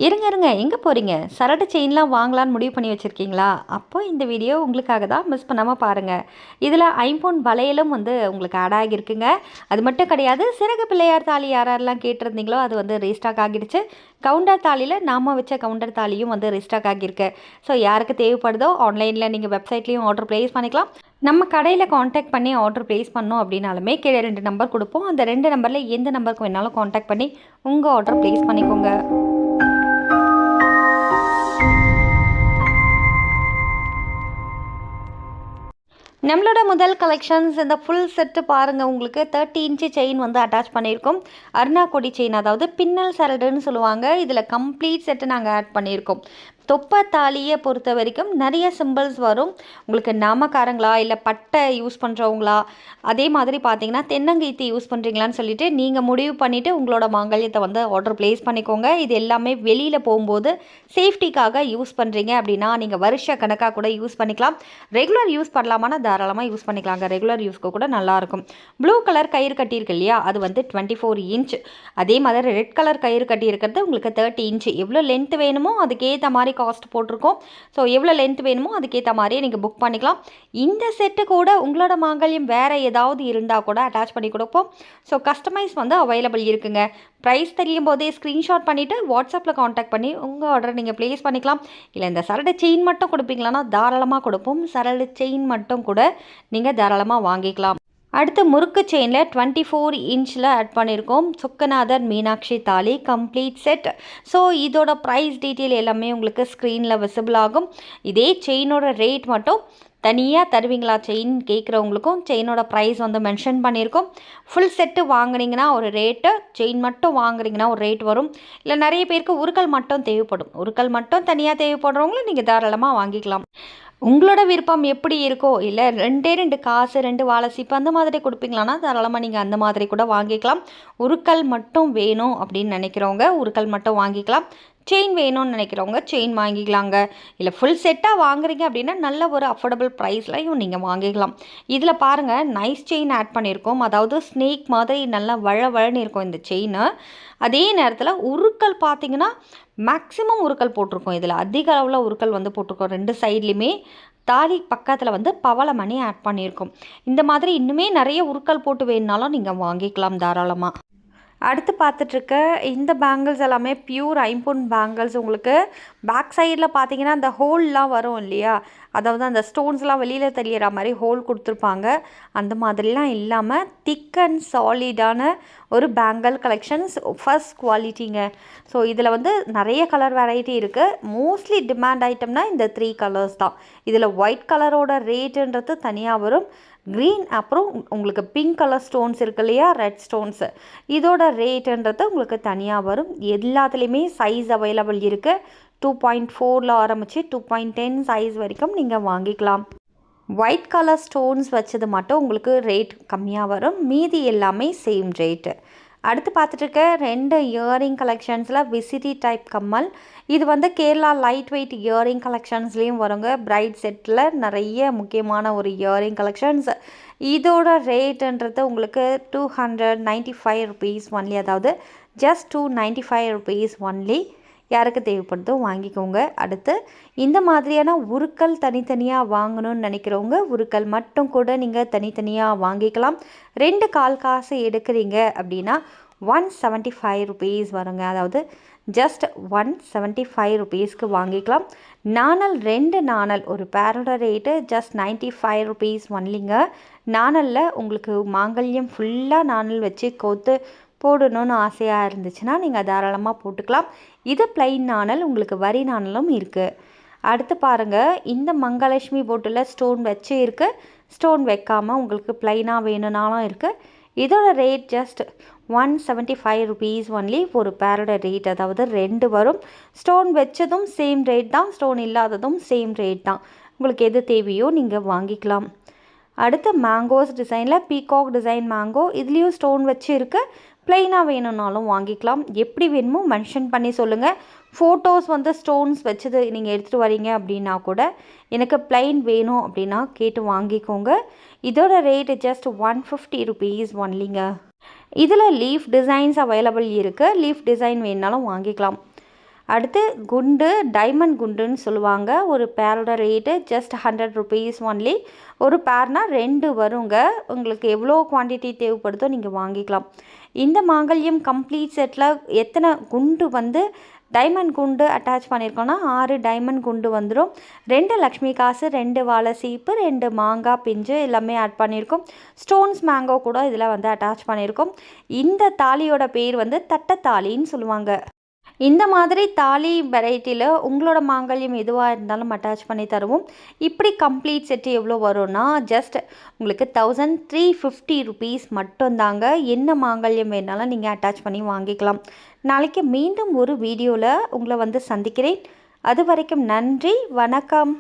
இருங்க இருங்க எங்கே போகிறீங்க? சரடு செயின்லாம் வாங்கலான்னு முடிவு பண்ணி வச்சுருக்கீங்களா? அப்போ இந்த வீடியோ உங்களுக்காக தான், மிஸ் பண்ணாமல் பாருங்கள். இதில் ஐம்பொன் வளையலும் வந்து உங்களுக்கு ஆட் ஆகியிருக்குங்க. அது மட்டும் கிடையாது, சிறகு பிள்ளையார் தாலி யாரெல்லாம் கேட்டிருந்தீங்களோ அது வந்து ரீஸ்டாக் ஆகிடுச்சு. கவுண்டர் தாலியில் நாம் வச்ச கவுண்டர் தாலியும் வந்து ரீஸ்டாக் ஆகியிருக்கு. ஸோ யாருக்கு தேவைப்படுதோ ஆன்லைனில் நீங்கள் வெப்சைட்லேயும் ஆர்டர் ப்ளேஸ் பண்ணிக்கலாம். நம்ம கடையில் காண்டாக்ட் பண்ணி ஆர்டர் ப்ளேஸ் பண்ணோம் அப்படின்னாலுமே கீழே 2 நம்பர் கொடுப்போம். அந்த 2 நம்பரில் எந்த நம்பருக்கு வேணாலும் காண்டாக்ட் பண்ணி உங்கள் ஆர்டர் ப்ளேஸ் பண்ணிக்கோங்க. நம்மளோட முதல் கலெக்ஷன்ஸ் இந்த ஃபுல் செட்டு பாருங்கள். உங்களுக்கு 30 இன்ச்சு செயின் வந்து அட்டாச் பண்ணியிருக்கோம். அருணா கொடி செயின், அதாவது பின்னல் சரடுன்னு சொல்லுவாங்க. இதில் கம்ப்ளீட் செட்டு நாங்கள் ஆட் பண்ணியிருக்கோம். தொப்பை தாலியை பொறுத்த வரைக்கும் நிறைய சிம்பிள்ஸ் வரும். உங்களுக்கு நாமக்காரங்களா இல்லை பட்டை யூஸ் பண்ணுறவங்களா, அதே மாதிரி பார்த்தீங்கன்னா தென்னங்கீத்து யூஸ் பண்ணுறீங்களான்னு சொல்லிட்டு நீங்கள் முடிவு பண்ணிவிட்டு உங்களோட மாங்கல்யத்தை வந்து ஆர்டர் ப்ளேஸ் பண்ணிக்கோங்க. இது எல்லாமே வெளியில் போகும்போது சேஃப்டிக்காக யூஸ் பண்ணுறீங்க அப்படின்னா நீங்கள் வருஷ கணக்காக கூட யூஸ் பண்ணிக்கலாம். ரெகுலர் யூஸ் பண்ணலாமான்னா தாராளமாக யூஸ் பண்ணிக்கலாங்க. ரெகுலர் யூஸ்க்கு கூட நல்லாயிருக்கும். ப்ளூ கலர் கயிறு கட்டியிருக்கு இல்லையா, அது வந்து 24 இன்ச். அதே மாதிரி ரெட் கலர் கயிறு கட்டியிருக்கிறது உங்களுக்கு 30 இன்ச். எவ்வளோ லென்த் வேணுமோ அதுக்கேற்ற மாதிரி காஸ்ட் போட்டிருக்கோம். ஸோ எவ்வளோ லென்த் வேணுமோ அதுக்கேற்ற மாதிரியே நீங்கள் புக் பண்ணிக்கலாம். இந்த செட்டு கூட உங்களோட மாங்கல்யம் வேறு ஏதாவது இருந்தால் கூட அட்டாச் பண்ணி கொடுப்போம். ஸோ கஸ்டமைஸ் வந்து அவைலபிள் இருக்குங்க. ப்ரைஸ் தெரியும் போதே ஸ்க்ரீன்ஷாட் பண்ணிவிட்டு வாட்ஸ்அப்பில் காண்டாக்ட் பண்ணி உங்கள் ஆர்டர் நீங்கள் ப்ளேஸ் பண்ணிக்கலாம். இல்லை இந்த சரடு செயின் மட்டும் கொடுப்பீங்களான்னா தாராளமாக கொடுப்போம். சரடு செயின் மட்டும் கூட நீங்கள் தாராளமாக வாங்கிக்கலாம். அடுத்து முறுக்கு செயினில் 24 இன்ச்சில் ஆட் பண்ணியிருக்கோம். சொக்கநாதர் மீனாட்சி தாலி கம்ப்ளீட் செட். ஸோ இதோட ப்ரைஸ் டீட்டெயில் எல்லாமே உங்களுக்கு ஸ்க்ரீனில் விசிபிள் ஆகும். இதே செயினோட ரேட் மட்டும் தனியாக தருவீங்களா செயின் கேட்குறவங்களுக்கும் செயினோட ப்ரைஸ் வந்து மென்ஷன் பண்ணியிருக்கோம். ஃபுல் செட்டு வாங்கினீங்கன்னா ஒரு ரேட்டு, செயின் மட்டும் வாங்குறீங்கன்னா ஒரு ரேட் வரும். இல்லை நிறைய பேருக்கு உருக்கல் மட்டும் தேவைப்படும். உருக்கல் மட்டும் தனியாக தேவைப்படுறவங்களும் நீங்கள் தாராளமாக வாங்கிக்கலாம். உங்களோட விருப்பம் எப்படி இருக்கோ, இல்லை 2 காசு 2 வாழை சீப்பு அந்த மாதிரி கொடுப்பீங்களான்னா தாராளமாக நீங்கள் அந்த மாதிரி கூட வாங்கிக்கலாம். உருக்கல் மட்டும் வேணும் அப்படின்னு நினைக்கிறவங்க உருக்கல் மட்டும் வாங்கிக்கலாம். செயின் வேணும்னு நினைக்கிறவங்க செயின் வாங்கிக்கலாங்க. இல்லை ஃபுல் செட்டாக வாங்குறீங்க அப்படின்னா நல்ல ஒரு அஃபோர்டபுள் ப்ரைஸ்லையும் நீங்கள் வாங்கிக்கலாம். இதில் பாருங்கள், நைஸ் செயின் ஆட் பண்ணியிருக்கோம். அதாவது ஸ்னேக் மாதிரி நல்லா வழன்னு இருக்கும் இந்த செயின். அதே நேரத்தில் உருக்கல் பார்த்திங்கன்னா மேக்ஸிமம் உருக்கல் போட்டிருக்கோம். இதில் அதிக அளவில் உருக்கல் வந்து போட்டிருக்கோம். 2 சைட்லேயுமே தாலி பக்கத்தில் வந்து பவளமணி ஆட் பண்ணியிருக்கோம். இந்த மாதிரி இன்னுமே நிறைய உருக்கல் போட்டு வேணுனாலும் நீங்கள் வாங்கிக்கலாம் தாராளமாக. அடுத்து பார்த்துட்ருக்க இந்த பேங்கிள்ஸ் எல்லாமே பியூர் ஐம்பொன் பேங்கிள்ஸ். உங்களுக்கு பேக் சைடில் பார்த்தீங்கன்னா அந்த ஹோல்லாம் வரும் இல்லையா, அதாவது அந்த ஸ்டோன்ஸ்லாம் வெளியில் தெரியற மாதிரி ஹோல் கொடுத்துருப்பாங்க. அந்த மாதிரிலாம் இல்லாமல் திக் அண்ட் சாலிடான ஒரு பேங்கிள் கலெக்ஷன்ஸ், ஃபர்ஸ்ட் குவாலிட்டிங்க. ஸோ இதில் வந்து நிறைய கலர் வெரைட்டி இருக்குது. மோஸ்ட்லி டிமாண்ட் ஐட்டம்னா இந்த 3 கலர்ஸ் தான். இதில் ஒயிட் கலரோட ரேட்டுன்றது தனியாக வரும். க்ரீன், அப்புறம் உங்களுக்கு பிங்க் கலர் ஸ்டோன்ஸ் இருக்கு இல்லையா, ரெட் ஸ்டோன்ஸு, இதோட ரேட்டுன்றது உங்களுக்கு தனியாக வரும். எல்லாத்துலேயுமே சைஸ் அவைலபிள் இருக்குது. 2.4 ஆரம்பித்து 2.10 சைஸ் வரைக்கும் நீங்கள் வாங்கிக்கலாம். ஒயிட் கலர் ஸ்டோன்ஸ் வச்சது மட்டும் உங்களுக்கு ரேட் கம்மியாக வரும். மீதி எல்லாமே சேம் ரேட்டு. அடுத்து பார்த்துட்ருக்க 2 இயரிங் கலெக்ஷன்ஸில் விசிறி டைப் கம்மல். இது வந்து கேரளா லைட் வெயிட் இயரிங் கலெக்ஷன்ஸ்லேயும் வருங்க. பிரைட் செட்டில் நிறைய முக்கியமான ஒரு இயரிங் கலெக்ஷன்ஸ். இதோட ரேட்டுன்றது உங்களுக்கு 295 ருபீஸ் ஒன்லி, அதாவது ஜஸ்ட் 295 ருபீஸ் ஒன்லி. யாருக்கு தேவைப்படுதோ வாங்கிக்கோங்க. அடுத்து இந்த மாதிரியான உருக்கல் தனித்தனியாக வாங்கணும்னு நினைக்கிறவங்க உருக்கல் மட்டும் கூட நீங்கள் தனித்தனியாக வாங்கிக்கலாம். 2 கால் காசு எடுக்கிறீங்க அப்படின்னா 175 ருபீஸ் வருங்க. அதாவது ஜஸ்ட் 175 ருபீஸ்க்கு வாங்கிக்கலாம். நாணல் 2 நாணல் ஒரு பேரோட ரேட்டு ஜஸ்ட் 95 ருபீஸ் ஒன்லிங்க. நாணலில் உங்களுக்கு மாங்கல்யம் ஃபுல்லாக நாணல் வச்சு கோத்து போடணும்னு ஆசையாக இருந்துச்சுன்னா நீங்கள் தாராளமாக போட்டுக்கலாம். இது பிளைன் நாணல், உங்களுக்கு வரி நாணலும் இருக்குது. அடுத்து பாருங்கள், இந்த மகாலட்சுமி போட்டில் ஸ்டோன் வச்சு இருக்குது, ஸ்டோன் வைக்காமல் உங்களுக்கு பிளைனாக வேணும்னாலும் இருக்குது. இதோட ரேட் ஜஸ்ட் 175 ருபீஸ் ஒன்லி. ஒரு பேரோட ரேட், அதாவது 2 வரும். ஸ்டோன் வச்சதும் சேம் ரேட் தான், ஸ்டோன் இல்லாததும் சேம் ரேட் தான். உங்களுக்கு எது தேவையோ நீங்கள் வாங்கிக்கலாம். அடுத்து மேங்கோஸ் டிசைனில் பீகாக் டிசைன் மேங்கோ, இதுலேயும் ஸ்டோன் வச்சு இருக்குது. ப்ளைனாக வேணும்னாலும் வாங்கிக்கலாம். எப்படி வேணுமோ மென்ஷன் பண்ணி சொல்லுங்கள். ஃபோட்டோஸ் வந்து ஸ்டோன்ஸ் வச்சது நீங்கள் எடுத்துகிட்டு வரீங்க அப்படின்னா கூட எனக்கு ப்ளைன் வேணும் அப்படின்னா கேட்டு வாங்கிக்கோங்க. இதோட ரேட்டு ஜஸ்ட் 150 ருபீஸ் ஒன்லிங்க. இதில் லீஃப் டிசைன்ஸ் அவைலபிள் இருக்குது. லீஃப் டிசைன் வேணுனாலும் வாங்கிக்கலாம். அடுத்து குண்டு, டைமண்ட் குண்டுன்னு சொல்லுவாங்க. ஒரு பேரோட ரேட்டு ஜஸ்ட் 100 ருபீஸ் ஒன்லி. ஒரு பேர்னால் 2 வருங்க. உங்களுக்கு எவ்வளோ குவான்டிட்டி தேவைப்படுதோ நீங்கள் வாங்கிக்கலாம். இந்த மாங்கல்யம் கம்ப்ளீட் செட்டில் எத்தனை குண்டு வந்து டைமண்ட் குண்டு அட்டாச் பண்ணியிருக்கோன்னா 6 டைமண்ட் குண்டு வந்துடும். 2 லக்ஷ்மி காசு, 2 வாழை சீப்பு, 2 மாங்காய் பிஞ்சு எல்லாமே ஆட் பண்ணியிருக்கோம். ஸ்டோன்ஸ் மேங்கோ கூட இதில் வந்து அட்டாச் பண்ணியிருக்கோம். இந்த தாலியோட பேர் வந்து தட்டத்தாலின்னு சொல்லுவாங்க. இந்த மாதிரி தாலி வெரைட்டியில் உங்களோட மாங்கல்யம் எதுவாக இருந்தாலும் அட்டாச் பண்ணி தருவோம். இப்படி கம்ப்ளீட் செட்டு எவ்வளோ வரும்னா ஜஸ்ட் உங்களுக்கு 1350 ருபீஸ் மட்டும்தாங்க. என்ன மாங்கல்யம் வேணாலும் நீங்கள் அட்டாச் பண்ணி வாங்கிக்கலாம். நாளைக்கு மீண்டும் ஒரு வீடியோவில் உங்களை வந்து சந்திக்கிறேன். அது வரைக்கும் நன்றி, வணக்கம்.